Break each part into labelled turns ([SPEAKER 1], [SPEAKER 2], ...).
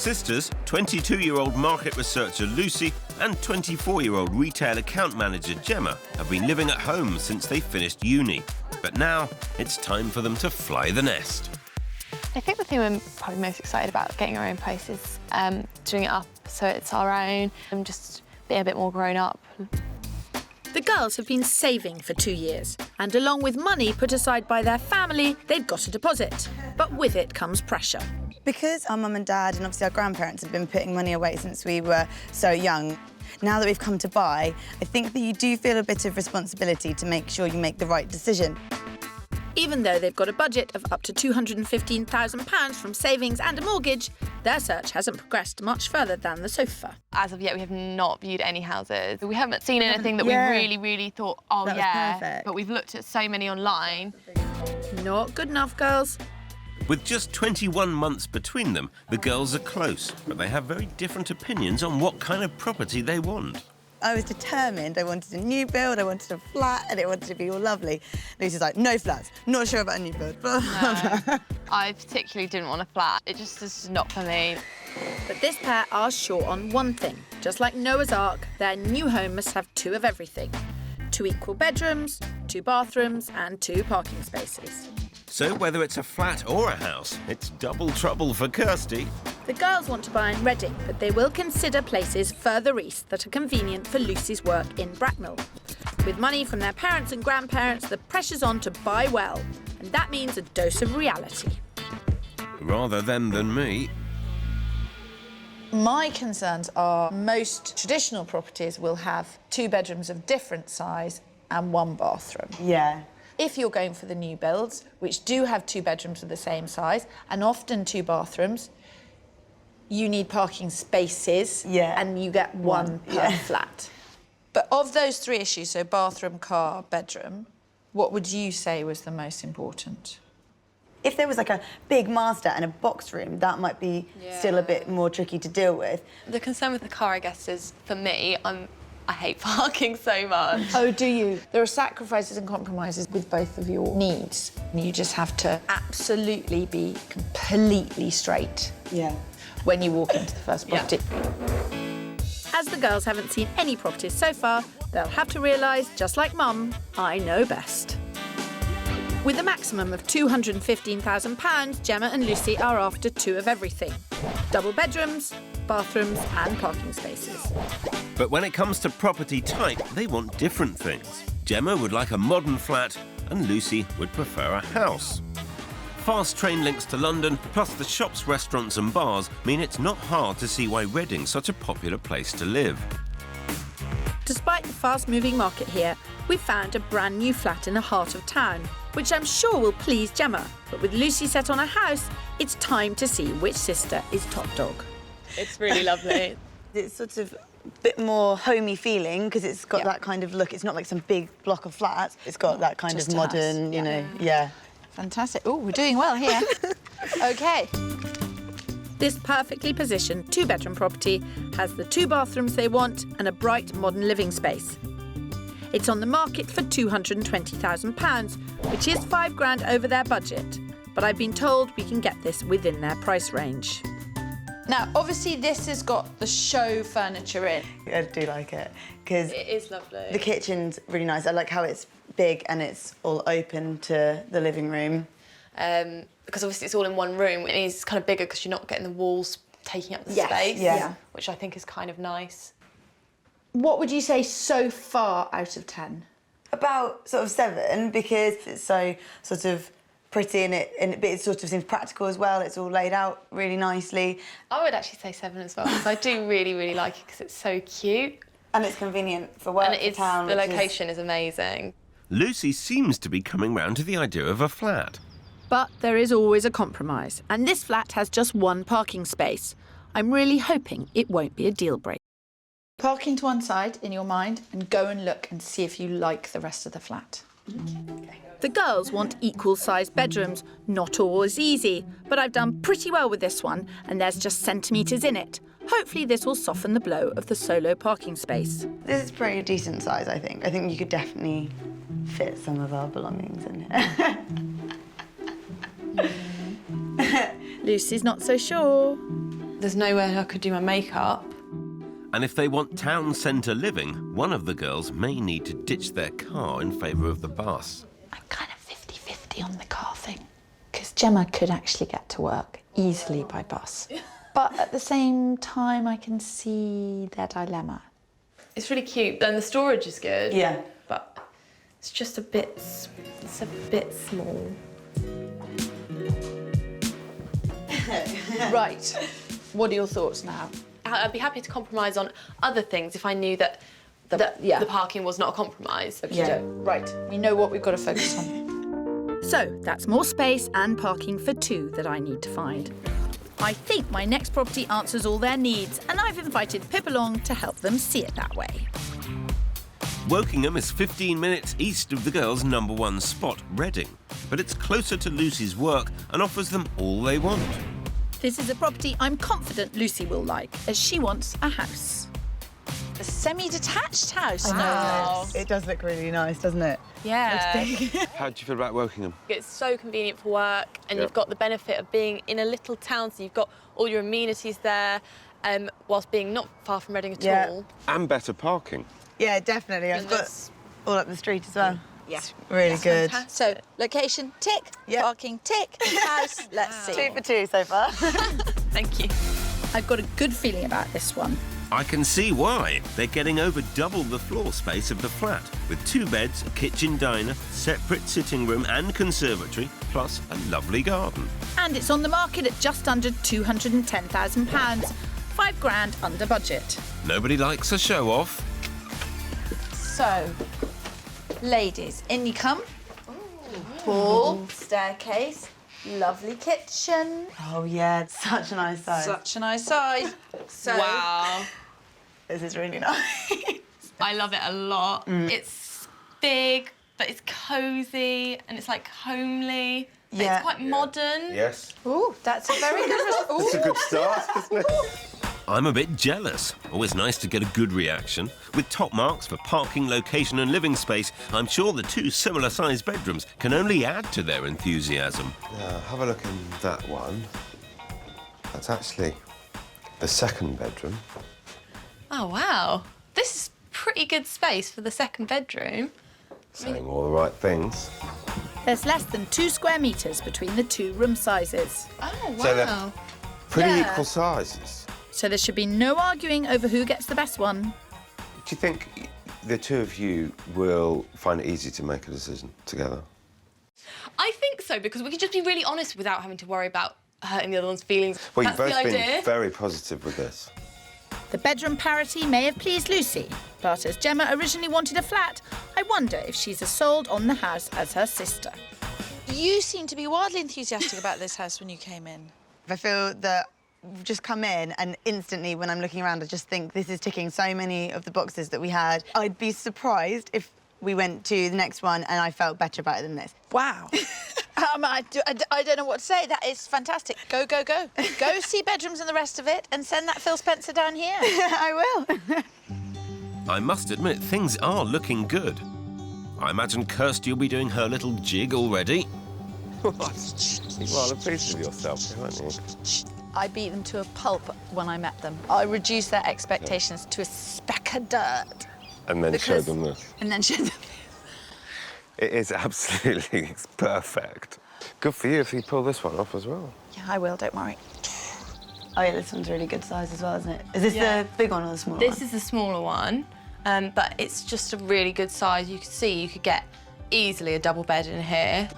[SPEAKER 1] sisters, 22-year-old market researcher Lucy and 24-year-old retail account manager Gemma, have been living at home since they finished uni. But now it's time for them to fly the nest.
[SPEAKER 2] I think the thing we're probably most excited about getting our own place is doing it up so it's our own and just being a bit more grown up.
[SPEAKER 3] The girls have been saving for 2 years, and along with money put aside by their family, they've got a deposit. But with it comes pressure.
[SPEAKER 4] Because our mum and dad and obviously our grandparents have been putting money away since we were so young, now that we've come to buy, I think that you do feel a bit of responsibility to make sure you make the right decision.
[SPEAKER 3] Even though they've got a budget of up to £215,000 from savings and a mortgage, their search hasn't progressed much further than the sofa.
[SPEAKER 2] As of yet, we have not viewed any houses. We haven't seen anything that we really thought, oh
[SPEAKER 4] that was perfect.
[SPEAKER 2] But we've looked at so many online.
[SPEAKER 3] Not good enough, girls.
[SPEAKER 1] With just 21 months between them, the girls are close, but they have very different opinions on what kind of property they want.
[SPEAKER 4] I was determined. I wanted a new build, I wanted a flat, and it wanted to be all lovely. Lucy's like, no flats, not sure about a new build.
[SPEAKER 2] No, I particularly didn't want a flat. It just is not for me.
[SPEAKER 3] But this pair are sure on one thing. Just like Noah's Ark, their new home must have 2 of everything. 2 equal bedrooms, 2 bathrooms, and 2 parking spaces.
[SPEAKER 1] So whether it's a flat or a house, it's double trouble for Kirstie.
[SPEAKER 3] The girls want to buy in Reading, but they will consider places further east that are convenient for Lucy's work in Bracknell. With money from their parents and grandparents, the pressure's on to buy well, and that means a dose of reality.
[SPEAKER 1] Rather them than me.
[SPEAKER 5] My concerns are most traditional properties will have 2 bedrooms of different size and 1 bathroom.
[SPEAKER 4] Yeah.
[SPEAKER 5] If you're going for the new builds, which do have 2 bedrooms of the same size and often 2 bathrooms, you need parking spaces and you get one per flat. But of those 3 issues, so bathroom, car, bedroom, what would you say was the most important?
[SPEAKER 4] If there was like a big master and a box room, that might be still a bit more tricky to deal with.
[SPEAKER 2] The concern with the car, I guess, is for me, I hate parking so much.
[SPEAKER 5] Oh, do you? There are sacrifices and compromises with both of your needs. You just have to absolutely be completely straight when you walk into the first property.
[SPEAKER 3] As the girls haven't seen any properties so far, they'll have to realise, just like Mum, I know best. With a maximum of £215,000, Gemma and Lucy are after 2 of everything. Double bedrooms, bathrooms and parking spaces.
[SPEAKER 1] But when it comes to property type, they want different things. Gemma would like a modern flat and Lucy would prefer a house. Fast train links to London, plus the shops, restaurants and bars mean it's not hard to see why Reading's such a popular place to live.
[SPEAKER 3] Despite the fast-moving market here, we've found a brand new flat in the heart of town, which I'm sure will please Gemma. But with Lucy set on a house, it's time to see which sister is top dog.
[SPEAKER 2] It's really lovely.
[SPEAKER 4] It's sort of a bit more homey feeling because it's got that kind of look. It's not like some big block of flats. It's got that kind of modern, you know,
[SPEAKER 5] Fantastic. Oh, we're doing well here. OK.
[SPEAKER 3] This perfectly positioned 2-bedroom property has the 2 bathrooms they want and a bright modern living space. It's on the market for £220,000, which is £5,000 over their budget. But I've been told we can get this within their price range.
[SPEAKER 5] Now, obviously, this has got the show furniture in.
[SPEAKER 4] I do like it because
[SPEAKER 2] It is lovely.
[SPEAKER 4] the kitchen's really nice. I like how it's big and it's all open to the living room.
[SPEAKER 2] Because obviously it's all in one room. It is kind of bigger because you're not getting the walls taking up the space, which I think is kind of nice.
[SPEAKER 5] What would you say so far out of 10?
[SPEAKER 4] About sort of 7 because it's so sort of pretty and it sort of seems practical as well. It's all laid out really nicely.
[SPEAKER 2] I would actually say 7 as well because I do really like it because it's so cute.
[SPEAKER 4] And it's convenient for work,
[SPEAKER 2] and
[SPEAKER 4] for town.
[SPEAKER 2] The location is amazing.
[SPEAKER 1] Lucy seems to be coming round to the idea of a flat.
[SPEAKER 3] But there is always a compromise, and this flat has just 1 parking space. I'm really hoping it won't be a deal breaker.
[SPEAKER 5] Parking to one side in your mind and go and look and see if you like the rest of the flat.
[SPEAKER 3] The girls want equal-sized bedrooms. Not always easy, but I've done pretty well with this one, and there's just centimetres in it. Hopefully this will soften the blow of the solo parking space.
[SPEAKER 4] This is pretty decent size, I think. I think you could definitely fit some of our belongings in here.
[SPEAKER 3] Lucy's not so sure.
[SPEAKER 2] there's nowhere I could do my makeup.
[SPEAKER 1] And if they want town centre living, one of the girls may need to ditch their car in favour of the bus.
[SPEAKER 5] I'm kind of 50-50 on the car thing, because Gemma could actually get to work easily by bus. But at the same time, I can see their dilemma.
[SPEAKER 2] It's really cute, and the storage is good.
[SPEAKER 4] Yeah.
[SPEAKER 2] But it's just a bit small.
[SPEAKER 5] Right. What are your thoughts now?
[SPEAKER 2] I'd be happy to compromise on other things if I knew that the parking was not a compromise.
[SPEAKER 5] Yeah. Right. We know what we've got to focus on.
[SPEAKER 3] So that's more space and parking for two that I need to find. I think my next property answers all their needs, and I've invited Pip along to help them see it that way.
[SPEAKER 1] Wokingham is 15 minutes east of the girls' #1 spot, Reading. But it's closer to Lucy's work and offers them all they want.
[SPEAKER 3] This is a property I'm confident Lucy will like, as she wants a house.
[SPEAKER 5] A semi-detached house.
[SPEAKER 2] Wow.
[SPEAKER 4] It does look really nice, doesn't it?
[SPEAKER 2] Yeah.
[SPEAKER 6] How do you feel about Wokingham?
[SPEAKER 2] It's so convenient for work, and you've got the benefit of being in a little town, so you've got all your amenities there, whilst being not far from Reading at all.
[SPEAKER 6] And better parking.
[SPEAKER 4] Yeah, definitely. I've got all up the street as well.
[SPEAKER 5] Yeah.
[SPEAKER 4] It's really good.
[SPEAKER 2] Fantastic.
[SPEAKER 5] So, location, tick.
[SPEAKER 4] Yep.
[SPEAKER 5] Parking, tick. House, let's see.
[SPEAKER 4] 2 for 2 so far.
[SPEAKER 2] Thank you.
[SPEAKER 3] I've got a good feeling about this one.
[SPEAKER 1] I can see why. They're getting over double the floor space of the flat, with 2 beds, a kitchen diner, separate sitting room and conservatory, plus a lovely garden.
[SPEAKER 3] And it's on the market at just under £210,000, £5 grand under budget.
[SPEAKER 1] Nobody likes a show-off.
[SPEAKER 5] So, ladies, in you come. Hall, staircase, lovely kitchen.
[SPEAKER 4] Oh, yeah, it's such a nice size.
[SPEAKER 5] Such a nice size. So,
[SPEAKER 2] Wow.
[SPEAKER 4] This is really nice.
[SPEAKER 2] I love it a lot. It's big, but it's cosy, and it's like homely. But
[SPEAKER 4] Yeah.
[SPEAKER 2] It's quite modern.
[SPEAKER 6] Yes.
[SPEAKER 5] ooh, that's a very good result.
[SPEAKER 6] It's a good start, isn't it?
[SPEAKER 1] I'm a bit jealous. Always nice to get a good reaction. With top marks for parking, location and living space, I'm sure the 2 similar-sized bedrooms can only add to their enthusiasm.
[SPEAKER 6] Yeah, have a look in that one. That's actually the 2nd bedroom.
[SPEAKER 2] Oh, wow. This is pretty good space for the 2nd bedroom.
[SPEAKER 6] Saying all the right things.
[SPEAKER 3] There's less than 2 square metres between the 2 room sizes.
[SPEAKER 2] Oh, wow.
[SPEAKER 6] So they're pretty equal sizes.
[SPEAKER 3] So there should be no arguing over who gets the best one.
[SPEAKER 6] Do you think the 2 of you will find it easy to make a decision together?
[SPEAKER 2] I think so, because we could just be really honest without having to worry about hurting the other one's feelings.
[SPEAKER 6] Well,
[SPEAKER 2] That's
[SPEAKER 6] you've both
[SPEAKER 2] the
[SPEAKER 6] been
[SPEAKER 2] idea.
[SPEAKER 6] very positive with this.
[SPEAKER 3] The bedroom parity may have pleased Lucy, but as Gemma originally wanted a flat, I wonder if she's as sold on the house as her sister.
[SPEAKER 5] You seem to be wildly enthusiastic about this house when you came in.
[SPEAKER 4] I feel that we've just come in and instantly when I'm looking around I just think this is ticking so many of the boxes that we had. I'd be surprised if we went to the next one and I felt better about it than this.
[SPEAKER 5] Wow. I don't know what to say. That is fantastic. Go, go, go. Go see bedrooms and the rest of it and send that Phil Spencer down here.
[SPEAKER 4] I will.
[SPEAKER 1] I must admit, things are looking good. I imagine Kirstie will be doing her little jig already.
[SPEAKER 6] You're rather pleased with yourself, aren't you?
[SPEAKER 5] I beat them to a pulp when I met them. I reduced their expectations to a speck of dirt.
[SPEAKER 6] And then show them this.
[SPEAKER 5] And then showed them.
[SPEAKER 6] It is absolutely perfect. Good for you if you pull this one off as well.
[SPEAKER 5] Yeah, I will, don't worry.
[SPEAKER 4] Oh yeah, this one's really good size as well, isn't it? Is this the big one or the small one?
[SPEAKER 2] This is the smaller one, but it's just a really good size. You can see you could get easily a double bed in here.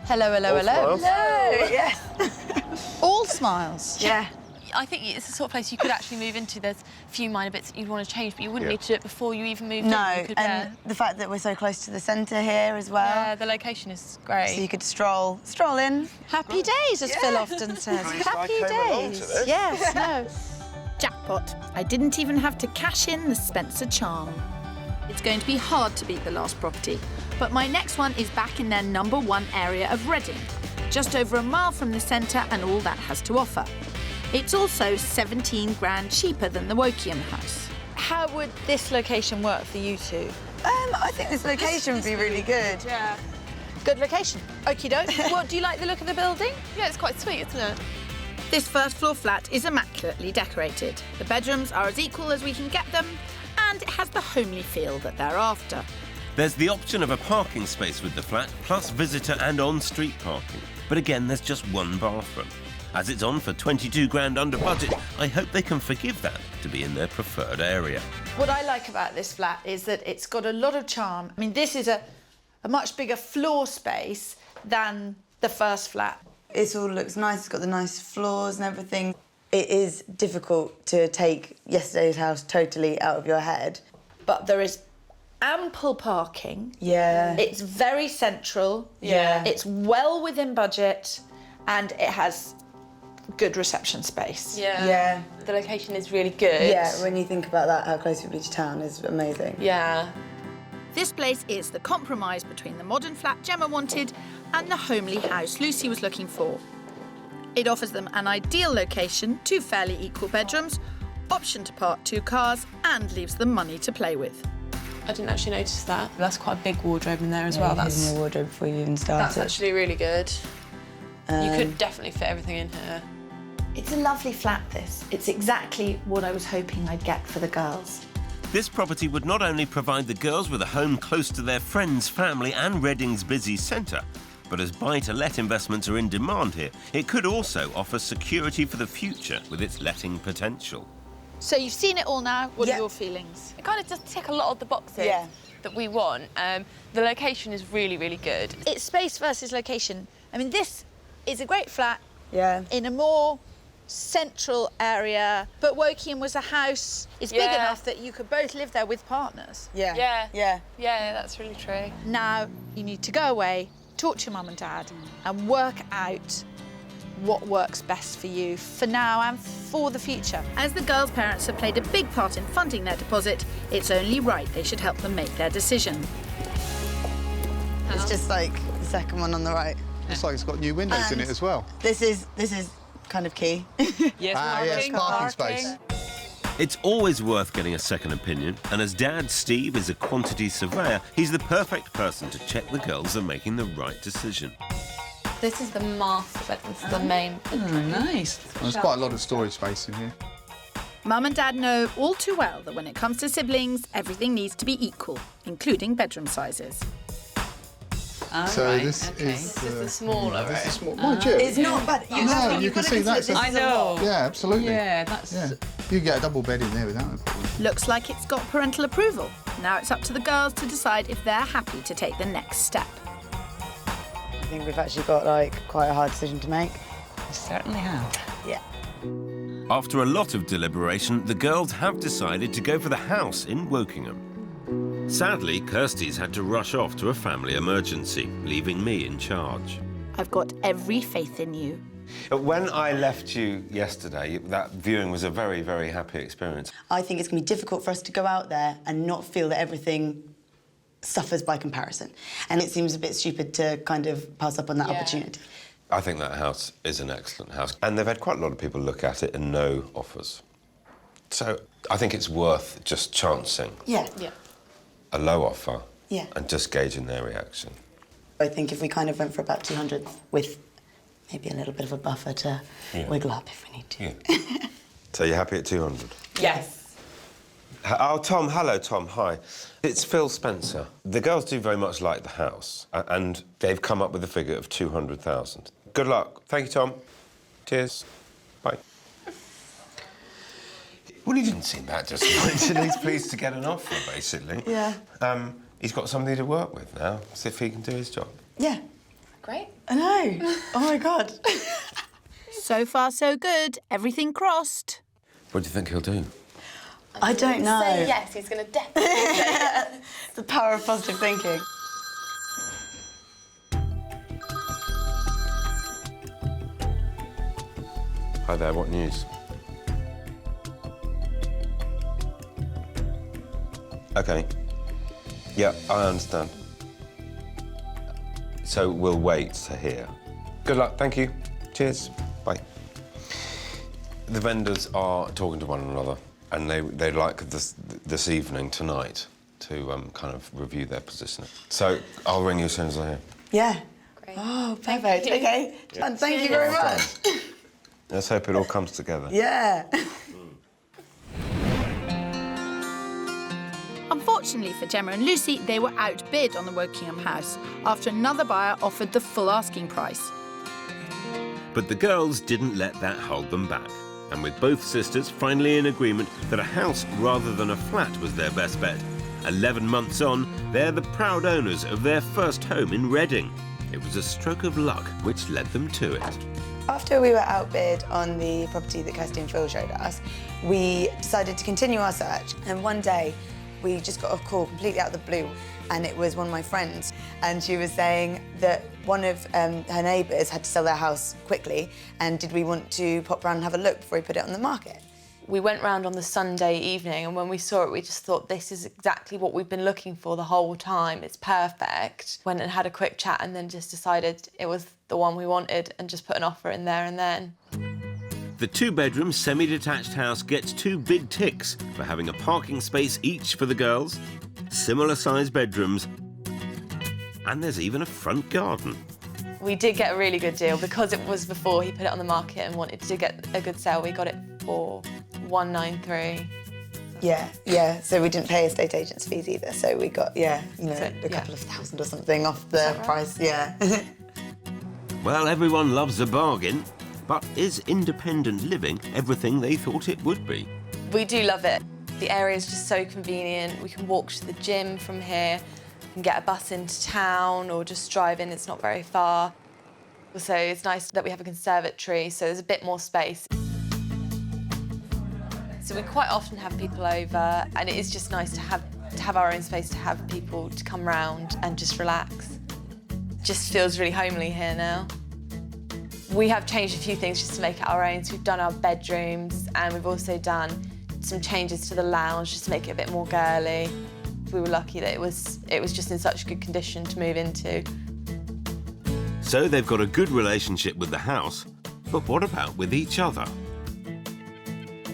[SPEAKER 5] Hello, hello,
[SPEAKER 6] All
[SPEAKER 5] hello.
[SPEAKER 6] smiles?
[SPEAKER 4] Oh, yes.
[SPEAKER 5] All smiles.
[SPEAKER 4] Yeah.
[SPEAKER 2] I think it's the sort of place you could actually move into. There's a few minor bits that you'd want to change, but you wouldn't
[SPEAKER 6] Yeah.
[SPEAKER 2] need to do it before you even moved in.
[SPEAKER 4] No,
[SPEAKER 2] You could,
[SPEAKER 4] and the fact that we're so close to the centre here as well.
[SPEAKER 2] yeah, the location is great.
[SPEAKER 4] So you could stroll in.
[SPEAKER 5] Happy days, as Phil often says.
[SPEAKER 6] Pleased I
[SPEAKER 5] Happy
[SPEAKER 6] came along to
[SPEAKER 5] days.
[SPEAKER 6] this.
[SPEAKER 5] Yes, no.
[SPEAKER 3] Jackpot. I didn't even have to cash in the Spencer charm. It's going to be hard to beat the last property, but my next one is back in their #1 area of Reading, just over a mile from the centre and all that has to offer. It's also 17 grand cheaper than the Wokingham house.
[SPEAKER 5] How would this location work for you two?
[SPEAKER 4] I think this location would be really good.
[SPEAKER 2] Yeah.
[SPEAKER 5] Good location. Okie doke. What, do you like the look of the building?
[SPEAKER 2] Yeah, it's quite sweet, isn't it?
[SPEAKER 3] This first floor flat is immaculately decorated. The bedrooms are as equal as we can get them, and it has the homely feel that they're after.
[SPEAKER 1] There's the option of a parking space with the flat, plus visitor and on-street parking. But again, there's just one bathroom. As it's on for 22 grand under budget, I hope they can forgive that to be in their preferred area.
[SPEAKER 5] What I like about this flat is that it's got a lot of charm. I mean, this is a much bigger floor space than the first flat.
[SPEAKER 4] It all looks nice, it's got the nice floors and everything. It is difficult to take yesterday's house totally out of your head.
[SPEAKER 5] But there is ample parking.
[SPEAKER 4] Yeah.
[SPEAKER 5] It's very central.
[SPEAKER 4] Yeah.
[SPEAKER 5] It's well within budget, and it has good reception space.
[SPEAKER 2] Yeah.
[SPEAKER 4] Yeah.
[SPEAKER 2] The location is really good.
[SPEAKER 4] Yeah, when you think about that, how close we be to town is amazing.
[SPEAKER 2] Yeah.
[SPEAKER 3] This place is the compromise between the modern flat Gemma wanted and the homely house Lucy was looking for. It offers them an ideal location, 2 fairly equal bedrooms, option to park 2 cars, and leaves them money to play with.
[SPEAKER 2] I didn't actually notice that. That's quite a big wardrobe in there as well.
[SPEAKER 4] That's in your wardrobe before you even started.
[SPEAKER 2] That's actually really good. You could definitely fit everything in here.
[SPEAKER 5] It's a lovely flat, this. It's exactly what I was hoping I'd get for the girls.
[SPEAKER 1] This property would not only provide the girls with a home close to their friends, family and Reading's busy centre, but as buy-to-let investments are in demand here, it could also offer security for the future with its letting potential.
[SPEAKER 3] So you've seen it all now. What
[SPEAKER 4] Yeah.
[SPEAKER 3] are your feelings?
[SPEAKER 2] It kind of does tick a lot of the boxes that we want. The location is really, really good.
[SPEAKER 3] It's space versus location. I mean, this is a great flat
[SPEAKER 4] Yeah.
[SPEAKER 3] in a more central area, but Woking was a house. It's big
[SPEAKER 2] Yeah.
[SPEAKER 3] enough that you could both live there with partners.
[SPEAKER 4] Yeah.
[SPEAKER 2] Yeah.
[SPEAKER 4] Yeah.
[SPEAKER 2] Yeah, that's really true.
[SPEAKER 3] Now you need to go away, talk to your mum and dad, and work out what works best for you for now and for the future. As the girls' parents have played a big part in funding their deposit, it's only right they should help them make their decision.
[SPEAKER 4] It's just like the second one on the right.
[SPEAKER 7] Looks like it's got new windows in it as well.
[SPEAKER 4] This is kind of key.
[SPEAKER 7] Yes, parking space.
[SPEAKER 1] It's always worth getting a second opinion, and as Dad Steve is a quantity surveyor, he's the perfect person to check the girls are making the right decision.
[SPEAKER 2] This is the master bedroom, this is the main.
[SPEAKER 8] Oh, nice.
[SPEAKER 7] There's quite a lot of storage space in here.
[SPEAKER 3] Mum and Dad know all too well that when it comes to siblings, everything needs to be equal, including bedroom sizes.
[SPEAKER 8] All
[SPEAKER 7] So
[SPEAKER 8] right,
[SPEAKER 7] this
[SPEAKER 8] okay.
[SPEAKER 7] is
[SPEAKER 2] This is the smaller
[SPEAKER 7] this is
[SPEAKER 2] room.
[SPEAKER 7] small. Mind you,
[SPEAKER 4] It's not bad.
[SPEAKER 7] you can see that.
[SPEAKER 8] I know.
[SPEAKER 7] Yeah, absolutely.
[SPEAKER 8] Yeah, that's...
[SPEAKER 7] Yeah, you can get a double bed in there without a problem.
[SPEAKER 3] Looks like it's got parental approval. Now it's up to the girls to decide if they're happy to take the next step.
[SPEAKER 4] I think we've actually got like quite a hard decision to make.
[SPEAKER 8] I certainly have.
[SPEAKER 4] Yeah.
[SPEAKER 1] After a lot of deliberation, the girls have decided to go for the house in Wokingham. Sadly, Kirstie's had to rush off to a family emergency, leaving me in charge.
[SPEAKER 3] I've got every faith in you.
[SPEAKER 6] When I left you yesterday, that viewing was a very, very happy experience.
[SPEAKER 4] I think it's going to be difficult for us to go out there and not feel that everything suffers by comparison. And it seems a bit stupid to kind of pass up on that opportunity.
[SPEAKER 6] I think that house is an excellent house. And they've had quite a lot of people look at it and no offers. So I think it's worth just chancing
[SPEAKER 4] Yeah.
[SPEAKER 2] Yeah.
[SPEAKER 6] a low offer
[SPEAKER 4] Yeah.
[SPEAKER 6] and just gauging their reaction.
[SPEAKER 4] I think if we kind of went for about 200 with maybe a little bit of a buffer to wiggle up if we need to.
[SPEAKER 6] Yeah. So you're happy at 200?
[SPEAKER 2] Yes.
[SPEAKER 6] Oh, Tom, hello, Tom, hi. It's Phil Spencer. The girls do very much like the house, and they've come up with a figure of 200,000. Good luck. Thank you, Tom. Cheers. Bye. Well, he didn't seem that disappointed. He's pleased to get an offer, basically.
[SPEAKER 4] Yeah.
[SPEAKER 6] He's got somebody to work with now, see if he can do his job.
[SPEAKER 4] Yeah.
[SPEAKER 2] Great.
[SPEAKER 4] I know. Oh, my God.
[SPEAKER 3] So far, so good. Everything crossed.
[SPEAKER 6] What do you think he'll do?
[SPEAKER 4] I don't know.
[SPEAKER 2] Say yes, he's going to definitely say yes.
[SPEAKER 4] The power of positive thinking.
[SPEAKER 6] Hi there, what news? OK. Yeah, I understand. So we'll wait to hear. Good luck, thank you. Cheers. Bye. The vendors are talking to one another, and they'd like this evening, tonight, to kind of review their position. So I'll ring you as soon as I hear.
[SPEAKER 4] Yeah.
[SPEAKER 2] Great.
[SPEAKER 4] Oh, perfect. OK. And thank you very much.
[SPEAKER 6] Let's hope it all comes together.
[SPEAKER 4] Yeah.
[SPEAKER 3] Unfortunately for Gemma and Lucy, they were outbid on the Wokingham house after another buyer offered the full asking price.
[SPEAKER 1] But the girls didn't let that hold them back. And with both sisters finally in agreement that a house rather than a flat was their best bet, 11 months on, they're the proud owners of their first home in Reading. It was a stroke of luck which led them to it.
[SPEAKER 4] After we were outbid on the property that Kirstie and Phil showed us, we decided to continue our search. And one day, we just got a call completely out of the blue, and it was one of my friends, and she was saying that one of her neighbours had to sell their house quickly, and did we want to pop round and have a look before we put it on the market?
[SPEAKER 2] We went round on the Sunday evening, and when we saw it, we just thought, this is exactly what we've been looking for the whole time. It's perfect. Went and had a quick chat and then just decided it was the one we wanted and just put an offer in there and then.
[SPEAKER 1] The two-bedroom semi-detached house gets 2 big ticks for having a parking space each for the girls, similar-sized bedrooms, and there's even a front garden.
[SPEAKER 2] We did get a really good deal because it was before he put it on the market and wanted to get a good sale. We got it for $193.
[SPEAKER 4] Yeah, so we didn't pay estate agents' fees either, so we got, a couple of thousand or something off the price, yeah.
[SPEAKER 1] Well, everyone loves a bargain, but is independent living everything they thought it would be?
[SPEAKER 2] We do love it. The area is just so convenient. We can walk to the gym from here, we can get a bus into town or just drive in, it's not very far. Also, it's nice that we have a conservatory, so there's a bit more space. So we quite often have people over, and it is just nice to have our own space, to have people to come round and just relax. Just feels really homely here now. We have changed a few things just to make it our own. So we've done our bedrooms, and we've also done some changes to the lounge just to make it a bit more girly. We were lucky that it was just in such good condition to move into.
[SPEAKER 1] So they've got a good relationship with the house, but what about with each other?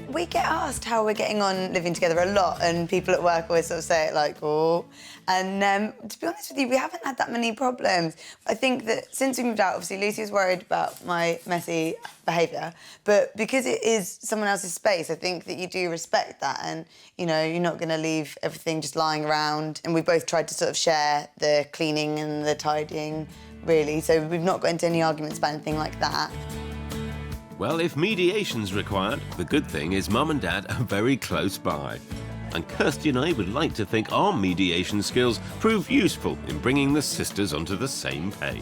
[SPEAKER 4] We get asked how we're getting on living together a lot, and people at work always sort of say it like, oh. And to be honest with you, we haven't had that many problems. I think that since we moved out, obviously Lucy was worried about my messy behaviour, but because it is someone else's space, I think that you do respect that, and, you're not going to leave everything just lying around. And we both tried to sort of share the cleaning and the tidying, really, so we've not got into any arguments about anything like that.
[SPEAKER 1] Well, if mediation's required, the good thing is Mum and Dad are very close by. And Kirstie and I would like to think our mediation skills prove useful in bringing the sisters onto the same page.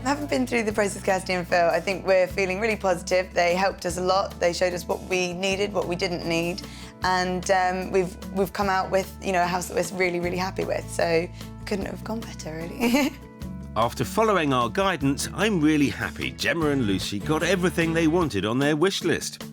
[SPEAKER 4] Having been through the process, Kirstie and Phil, I think we're feeling really positive. They helped us a lot. They showed us what we needed, what we didn't need, and we've come out with a house that we're really, really happy with. So couldn't have gone better, really.
[SPEAKER 1] After following our guidance, I'm really happy Gemma and Lucy got everything they wanted on their wish list.